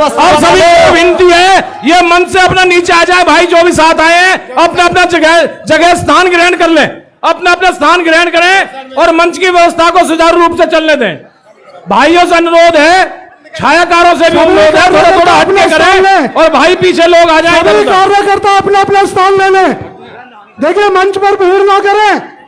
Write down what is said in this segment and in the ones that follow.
व्यवस्था और सभी को विनती है, ये मंच से अपना नीचे आ जाए भाई, जो भी साथ आए हैं अपना अपना जगह स्थान ग्रहण कर ले, अपना अपना स्थान ग्रहण करें और मंच की व्यवस्था को सुचारू रूप से चलने दें। भाइयों से अनुरोध है, छायाकारों से भी अनुरोध है, थोड़ा थोड़ा हटके करें और भाई पीछे लोग आ जाए। कार्यकर्ता अपना अपना स्थान ले लें। देखिए मंच पर भीड़ ना करें।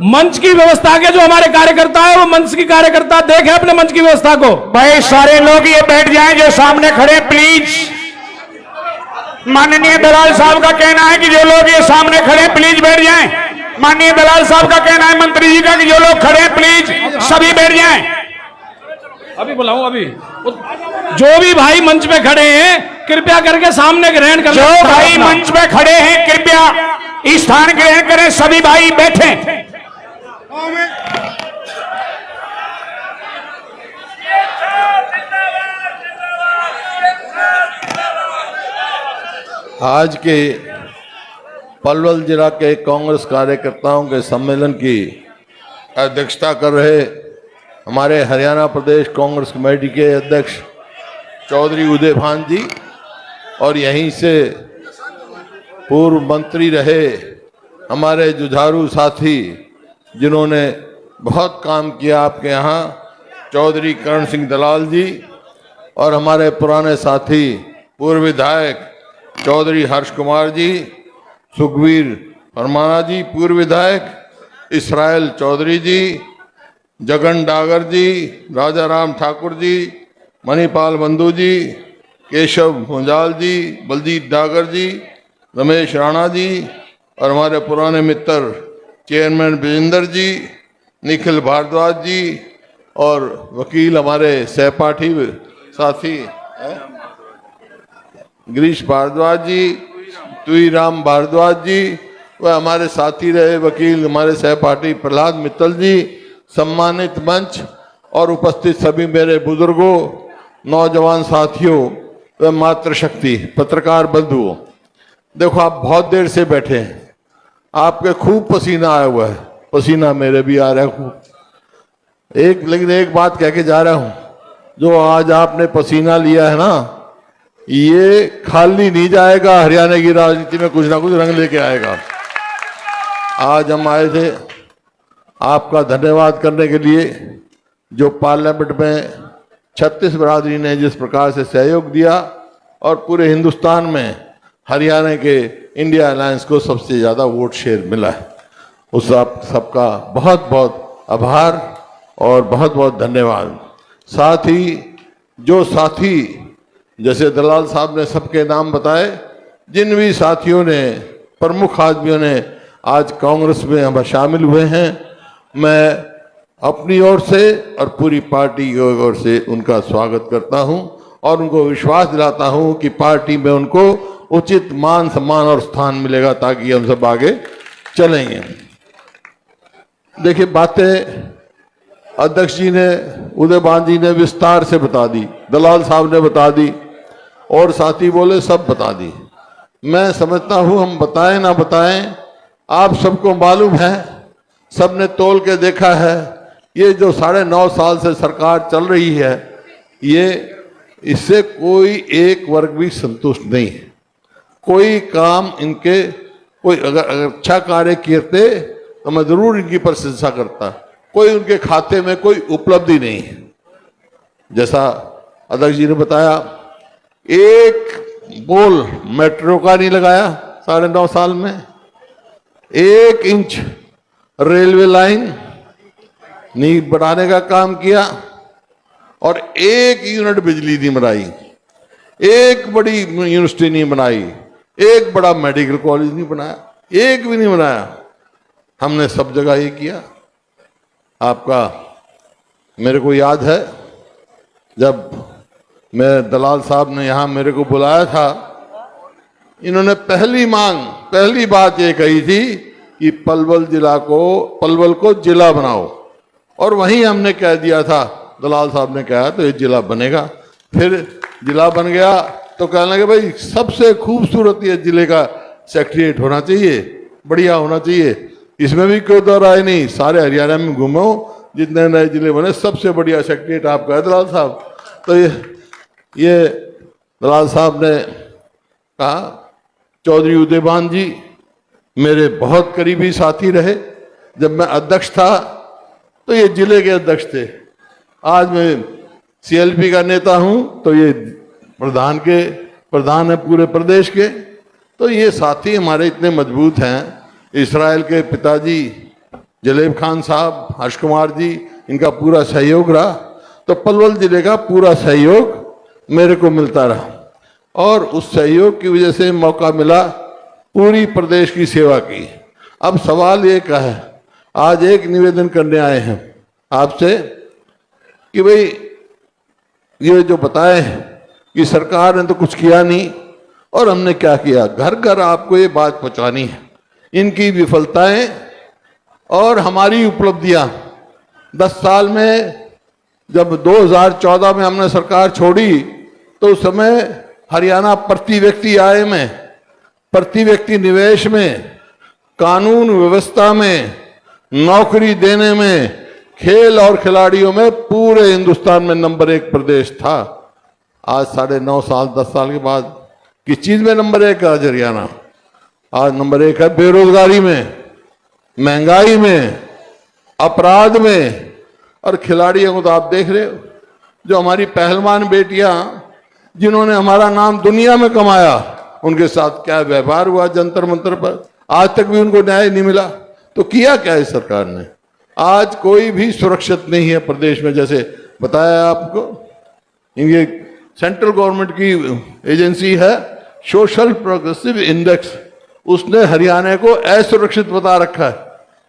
मंच की व्यवस्था के जो हमारे कार्यकर्ता है वो मंच की कार्यकर्ता देखें अपने मंच की व्यवस्था को। भाई सारे लोग ये बैठ जाएं जो सामने खड़े, प्लीज। माननीय दलाल साहब का कहना है कि जो लोग ये सामने खड़े प्लीज बैठ जाएं। माननीय दलाल साहब का कहना है मंत्री जी का कि जो लोग खड़े प्लीज सभी बैठ जाएं। अभी बुलाऊं, अभी जो भी भाई मंच पे खड़े हैं कृपया करके सामने ग्रहण करें। जो भाई मंच पे खड़े हैं कृपया स्थान ग्रहण करें, सभी भाई बैठे। आज के पलवल जिला के कांग्रेस कार्यकर्ताओं के सम्मेलन की अध्यक्षता कर रहे हमारे हरियाणा प्रदेश कांग्रेस कमेटी के अध्यक्ष चौधरी उदय भान जी और यहीं से पूर्व मंत्री रहे हमारे जुझारू साथी जिन्होंने बहुत काम किया आपके यहाँ, चौधरी करण सिंह दलाल जी, और हमारे पुराने साथी पूर्व विधायक चौधरी हर्ष कुमार जी, सुखबीर फरमाना जी पूर्व विधायक, इसराइल चौधरी जी, जगन डागर जी, राजा राम ठाकुर जी, मणिपाल बंधु जी, केशव मुंजाल जी, बलजीत डागर जी, रमेश राणा जी और हमारे पुराने मित्र चेयरमैन विजेंद्र जी, निखिल भारद्वाज जी और वकील हमारे सहपाठी साथी गिरीश भारद्वाज जी, तुई राम भारद्वाज जी, वह हमारे साथी रहे वकील हमारे सहपाठी प्रहलाद मित्तल जी, सम्मानित मंच और उपस्थित सभी मेरे बुजुर्गों, नौजवान साथियों व मातृशक्ति पत्रकार बंधुओं। देखो आप बहुत देर से बैठे हैं, आपके खूब पसीना आया हुआ है, पसीना मेरे भी आ रहा है खूब। लेकिन एक बात कह के जा रहा हूं, जो आज आपने पसीना लिया है ना, ये खाली नहीं जाएगा, हरियाणा की राजनीति में कुछ ना कुछ रंग लेके आएगा। आज हम आए थे आपका धन्यवाद करने के लिए, जो पार्लियामेंट में 36 बरादरी ने जिस प्रकार से सहयोग दिया और पूरे हिंदुस्तान में हरियाणा के इंडिया अलायंस को सबसे ज़्यादा वोट शेयर मिला है। उस आप सबका बहुत बहुत आभार और बहुत बहुत धन्यवाद। साथ ही जो साथी जैसे दलाल साहब ने सबके नाम बताए, जिन भी साथियों ने, प्रमुख आदमियों ने आज कांग्रेस में हम शामिल हुए हैं, मैं अपनी ओर से और पूरी पार्टी की ओर से उनका स्वागत करता हूं और उनको विश्वास दिलाता हूं कि पार्टी में उनको उचित मान सम्मान और स्थान मिलेगा, ताकि हम सब आगे चलेंगे। देखिए बातें अध्यक्ष जी ने, उदय भान जी ने विस्तार से बता दी, दलाल साहब ने बता दी और साथी बोले सब बता दी। मैं समझता हूं हम बताएं ना बताएं, आप सबको मालूम है, सबने तोल के देखा है, ये जो 9.5 साल से सरकार चल रही है, ये इससे कोई एक वर्ग भी संतुष्ट नहीं है। कोई काम इनके, कोई अगर अच्छा कार्य करते तो मैं जरूर इनकी प्रशंसा करता, कोई उनके खाते में कोई उपलब्धि नहीं है। जैसा अध्यक्ष जी ने बताया, एक बोल मेट्रो का नहीं लगाया 9.5 साल में, 1 इंच रेलवे लाइन नहीं बढ़ाने का काम किया और 1 यूनिट बिजली नहीं बनाई, एक बड़ी यूनिवर्सिटी नहीं बनाई, एक बड़ा मेडिकल कॉलेज नहीं बनाया, एक भी नहीं बनाया। हमने सब जगह ये किया। आपका मेरे को याद है जब मैं दलाल साहब ने यहाँ मेरे को बुलाया था, इन्होंने पहली बात ये कही थी कि पलवल को जिला बनाओ, और वहीं हमने कह दिया था, दलाल साहब ने कहा तो ये जिला बनेगा। फिर जिला बन गया तो कहने लगे भाई सबसे खूबसूरत ये जिले का सेक्रेटरीट होना चाहिए, बढ़िया होना चाहिए, इसमें भी कोई दो राय नहीं। सारे हरियाणा में घूमो, जितने नए जिले बने सबसे बढ़िया सेक्रेटरीट आपका है दलाल साहब। तो ये ये दलाल साहब ने कहा, चौधरी उदयभान जी मेरे बहुत करीबी साथी रहे। जब मैं अध्यक्ष था तो ये जिले के अध्यक्ष थे, आज मैं सीएलपी का नेता हूं तो ये प्रधान है पूरे प्रदेश के। तो ये साथी हमारे इतने मजबूत हैं। इस्राइल के पिताजी जलेब खान साहब, हर्ष कुमार जी, इनका पूरा सहयोग रहा, तो पलवल जिले का पूरा सहयोग मेरे को मिलता रहा और उस सहयोग की वजह से मौका मिला पूरी प्रदेश की सेवा की। अब सवाल ये का है, आज एक निवेदन करने आए हैं आपसे कि भाई ये जो बताए कि सरकार ने तो कुछ किया नहीं और हमने क्या किया, घर घर आपको ये बात पहुंचानी है, इनकी विफलताएं और हमारी उपलब्धियां। 10 साल में जब 2014 में हमने सरकार छोड़ी तो उस समय हरियाणा प्रति व्यक्ति आय में, प्रति व्यक्ति निवेश में, कानून व्यवस्था में, नौकरी देने में, खेल और खिलाड़ियों में पूरे हिंदुस्तान में नंबर 1 प्रदेश था। आज 9.5 साल 10 साल के बाद किस चीज में नंबर 1 है? आज हरियाणा आज नंबर 1 है बेरोजगारी में, महंगाई में, अपराध में। और खिलाड़ियों को तो आप देख रहे हो, जो हमारी पहलवान बेटियां जिन्होंने हमारा नाम दुनिया में कमाया, उनके साथ क्या व्यवहार हुआ जंतर मंतर पर, आज तक भी उनको न्याय नहीं मिला। तो किया क्या है सरकार ने? आज कोई भी सुरक्षित नहीं है प्रदेश में। जैसे बताया आपको, ये सेंट्रल गवर्नमेंट की एजेंसी है सोशल प्रोग्रेसिव इंडेक्स, उसने हरियाणा को असुरक्षित बता रखा है।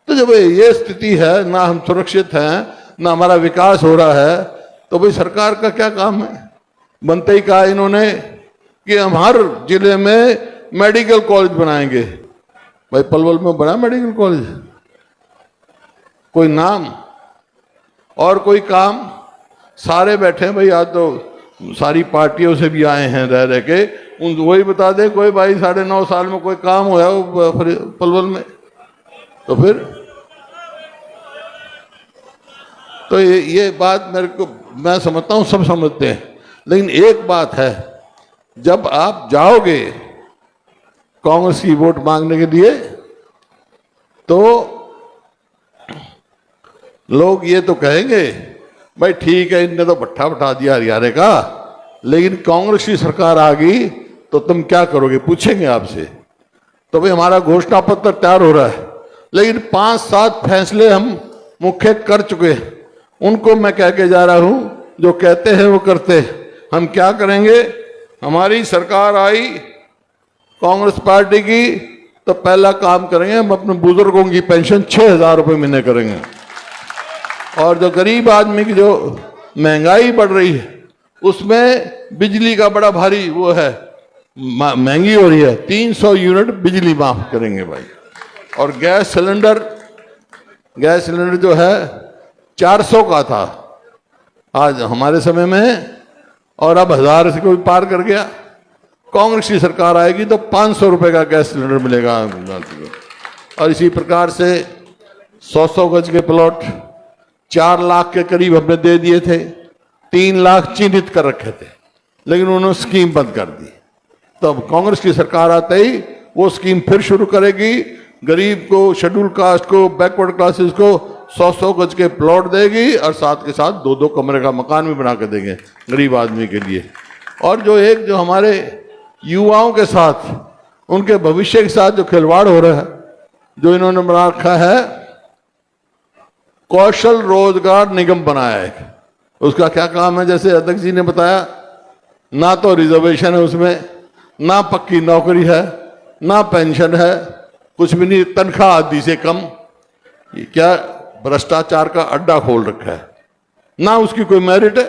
तो जब ये स्थिति है, ना हम सुरक्षित हैं, ना हमारा विकास हो रहा है, तो भाई सरकार का क्या काम है? बनते ही कहा इन्होंने कि हम हर जिले में मेडिकल कॉलेज बनाएंगे। भाई पलवल में बना मेडिकल कॉलेज? कोई नाम और कोई काम? सारे बैठे हैं भाई, आज तो सारी पार्टियों से भी आए हैं रह के, उन वही बता दे कोई भाई 9.5 साल में कोई काम होया पलवल में? तो फिर तो ये बात मेरे को, मैं समझता हूँ सब समझते हैं, लेकिन एक बात है, जब आप जाओगे कांग्रेस की वोट मांगने के लिए तो लोग ये तो कहेंगे भाई ठीक है, इनने तो भट्ठा बैठा दिया हरियाणा का, लेकिन कांग्रेस की सरकार आ गई तो तुम क्या करोगे, पूछेंगे आपसे। तो भाई हमारा घोषणा पत्र तैयार हो रहा है, लेकिन 5-7 फैसले हम मुख्य कर चुके हैं, उनको मैं कह के जा रहा हूं, जो कहते हैं वो करते हैं। हम क्या करेंगे? हमारी सरकार आई कांग्रेस पार्टी की तो पहला काम करेंगे, हम अपने बुजुर्गों की पेंशन 6,000 रुपये महीने करेंगे। और जो गरीब आदमी की जो महंगाई बढ़ रही है, उसमें बिजली का बड़ा भारी वो है, महंगी हो रही है, 300 यूनिट बिजली माफ करेंगे भाई। और गैस सिलेंडर जो है 400 का था आज हमारे समय में, और अब 1000 से कोई पार कर गया। कांग्रेस की सरकार आएगी तो 500 रुपए का गैस सिलेंडर मिलेगा। और इसी प्रकार से 100 गज के प्लॉट 4 लाख के करीब हमने दे दिए थे, 3 लाख चिन्हित कर रखे थे, लेकिन उन्होंने स्कीम बंद कर दी। तब कांग्रेस की सरकार आते ही वो स्कीम फिर शुरू करेगी, गरीब को, शेड्यूल कास्ट को, बैकवर्ड क्लासेस को 100 गज के प्लॉट देगी और साथ के साथ 2-2 कमरे का मकान भी बना के देंगे गरीब आदमी के लिए। और जो हमारे युवाओं के साथ, उनके भविष्य के साथ जो खिलवाड़ हो रहा है, जो इन्होंने बना रखा है, कौशल रोजगार निगम बनाया है। उसका क्या काम है? जैसे अध्यक्ष जी ने बताया, ना तो रिजर्वेशन है उसमें, ना पक्की नौकरी है, ना पेंशन है, कुछ भी नहीं, तनख्वाह आधी से कम। ये क्या भ्रष्टाचार का अड्डा खोल रखा है। ना उसकी कोई मेरिट है,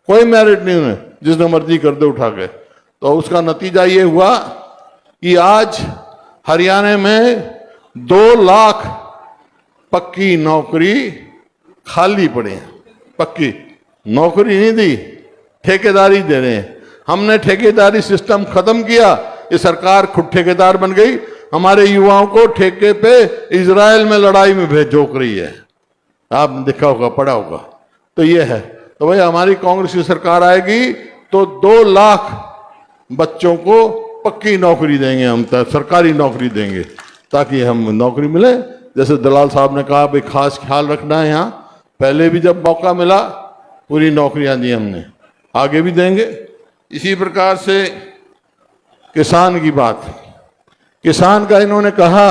कोई मेरिट नहीं उन्हें, जिसने मर्जी कर दे उठा के। तो उसका नतीजा ये हुआ कि आज हरियाणा में 2 लाख पक्की नौकरी खाली पड़े हैं। पक्की नौकरी नहीं दी, ठेकेदारी दे रहे हैं। हमने ठेकेदारी सिस्टम खत्म किया, ये सरकार खुद ठेकेदार बन गई, हमारे युवाओं को ठेके पे इजराइल में लड़ाई में झोंक रही है। आपने देखा होगा, पढ़ा होगा। तो ये है। तो भाई हमारी कांग्रेस की सरकार आएगी तो 2 लाख बच्चों को पक्की नौकरी देंगे हम, सरकारी नौकरी देंगे, ताकि हम नौकरी मिले। जैसे दलाल साहब ने कहा भाई खास ख्याल रखना है, यहाँ पहले भी जब मौका मिला पूरी नौकरियां दी हमने, आगे भी देंगे। इसी प्रकार से किसान की बात, किसान का इन्होंने कहा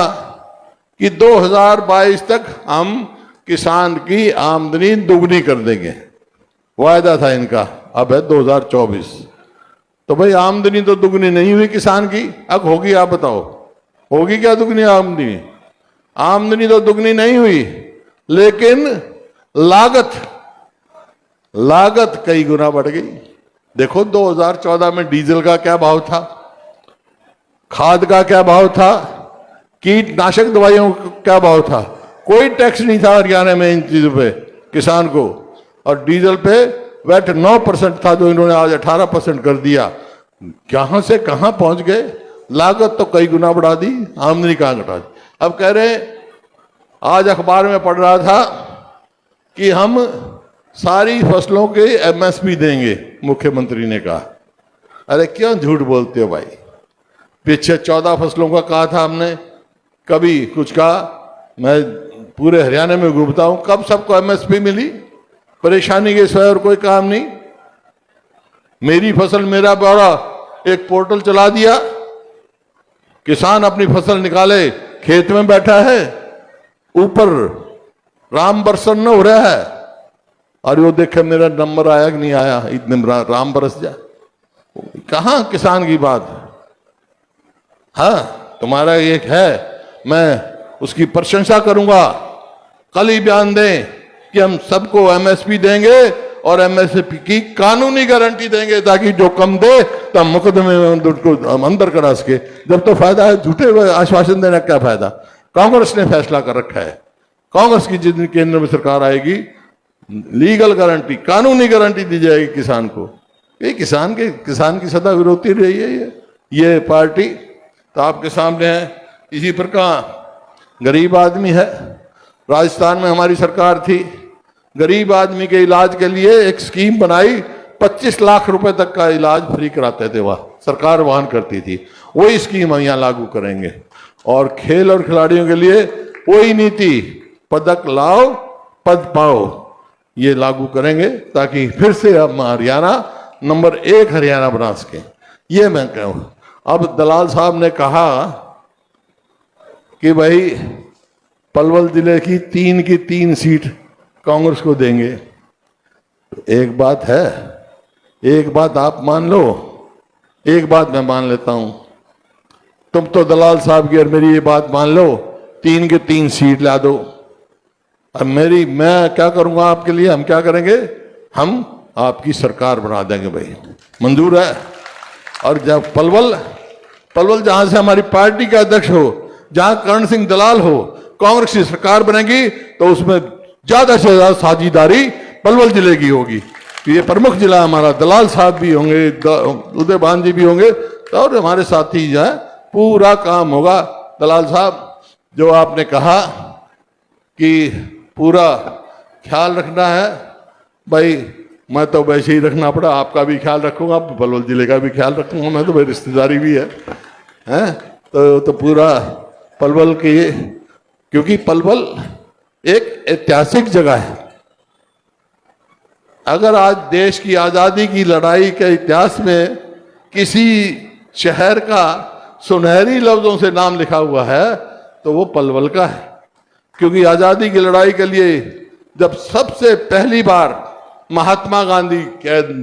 कि 2022 तक हम किसान की आमदनी दुगनी कर देंगे, वायदा था इनका। अब है 2024, तो भाई आमदनी तो दुगनी नहीं हुई किसान की, अब होगी? आप बताओ, होगी क्या दुगनी आमदनी? आमदनी तो दुगनी नहीं हुई, लेकिन लागत कई गुना बढ़ गई। देखो 2014 में डीजल का क्या भाव था, खाद का क्या भाव था, कीटनाशक दवाइयों का क्या भाव था, कोई टैक्स नहीं था हरियाणा में इन चीजों पे किसान को। और डीजल पे वैट 9% था, जो इन्होंने आज 18% कर दिया। कहां से कहां पहुंच गए, लागत तो कई गुना बढ़ा दी, आमदनी कहां घटा दी। अब कह रहे, आज अखबार में पढ़ रहा था कि हम सारी फसलों के एमएसपी देंगे, मुख्यमंत्री ने कहा। अरे क्यों झूठ बोलते हो भाई? पीछे 14 फसलों का कहा था हमने, कभी कुछ कहा। मैं पूरे हरियाणा में घूमता हूं, कब सबको एमएसपी मिली? परेशानी के सिवाय और कोई काम नहीं। मेरी फसल मेरा ब्यौरा एक पोर्टल चला दिया, किसान अपनी फसल निकाले, खेत में बैठा है, ऊपर राम बरसन न हो रहा है, और वो देखे मेरा नंबर आया कि नहीं आया, इतने राम बरस जा। कहां किसान की बात? हाँ, तुम्हारा एक है, मैं उसकी प्रशंसा करूंगा। कल ही बयान दें कि हम सबको एमएसपी देंगे और एमएसपी की कानूनी गारंटी देंगे, ताकि जो कम दे तो हम मुकदमे में उनको अंदर करा सके। जब तो फायदा है, झूठे हुए आश्वासन देने का क्या फायदा? कांग्रेस ने फैसला कर रखा है, कांग्रेस की जितनी केंद्र में सरकार आएगी, लीगल गारंटी, कानूनी गारंटी दी जाएगी किसान को। ये किसान की सदा विरोधी रही है ये पार्टी, तो आपके सामने है। इसी प्रकार गरीब आदमी है, राजस्थान में हमारी सरकार थी, गरीब आदमी के इलाज के लिए एक स्कीम बनाई, 25 लाख रुपए तक का इलाज फ्री कराते थे, वह सरकार वहन करती थी। वही स्कीम हम यहाँ लागू करेंगे। और खेल और खिलाड़ियों के लिए वही नीति, पदक लाओ पद पाओ, ये लागू करेंगे, ताकि फिर से हम हरियाणा नंबर 1 हरियाणा बना सके। ये मैं कहूँ। अब दलाल साहब ने कहा कि भाई पलवल जिले की 3 सीट कांग्रेस को देंगे। तो एक बात है, एक बात आप मान लो, एक बात मैं मान लेता हूं। तुम तो दलाल साहब की और मेरी ये बात मान लो, 3 सीट ला दो। अब मैं क्या करूंगा आपके लिए? हम क्या करेंगे? हम आपकी सरकार बना देंगे भाई, मंजूर है। और जब पलवल जहां से हमारी पार्टी का अध्यक्ष हो, जहां कर्ण सिंह दलाल हो, कांग्रेस की सरकार बनेगी, तो उसमें ज्यादा से ज्यादा साझेदारी पलवल जिले की होगी। ये प्रमुख जिला हमारा, दलाल साहब भी होंगे, उदय भान जी भी होंगे, और हमारे साथी जो है, पूरा काम होगा। दलाल साहब, जो आपने कहा कि पूरा ख्याल रखना है, भाई मैं तो वैसे ही रखना पड़ा, आपका भी ख्याल रखूंगा, पलवल जिले का भी ख्याल रखूंगा, मैं तो भाई रिश्तेदारी भी है तो पूरा पलवल के, क्योंकि पलवल एक ऐतिहासिक जगह है। अगर आज देश की आजादी की लड़ाई के इतिहास में किसी शहर का सुनहरी लफ्जों से नाम लिखा हुआ है, तो वो पलवल का है। क्योंकि आजादी की लड़ाई के लिए जब सबसे पहली बार महात्मा गांधी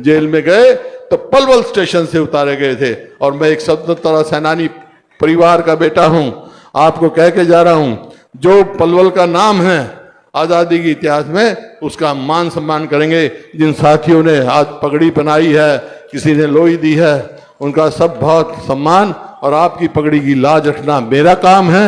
जेल में गए, तो पलवल स्टेशन से उतारे गए थे। और मैं एक स्वतंत्रता सेनानी परिवार का बेटा हूं, आपको कह के जा रहा हूं, जो पलवल का नाम है आजादी के इतिहास में, उसका मान सम्मान करेंगे। जिन साथियों ने आज पगड़ी बनाई है, किसी ने लोई दी है, उनका सब बहुत सम्मान, और आपकी पगड़ी की लाज रखना मेरा काम है।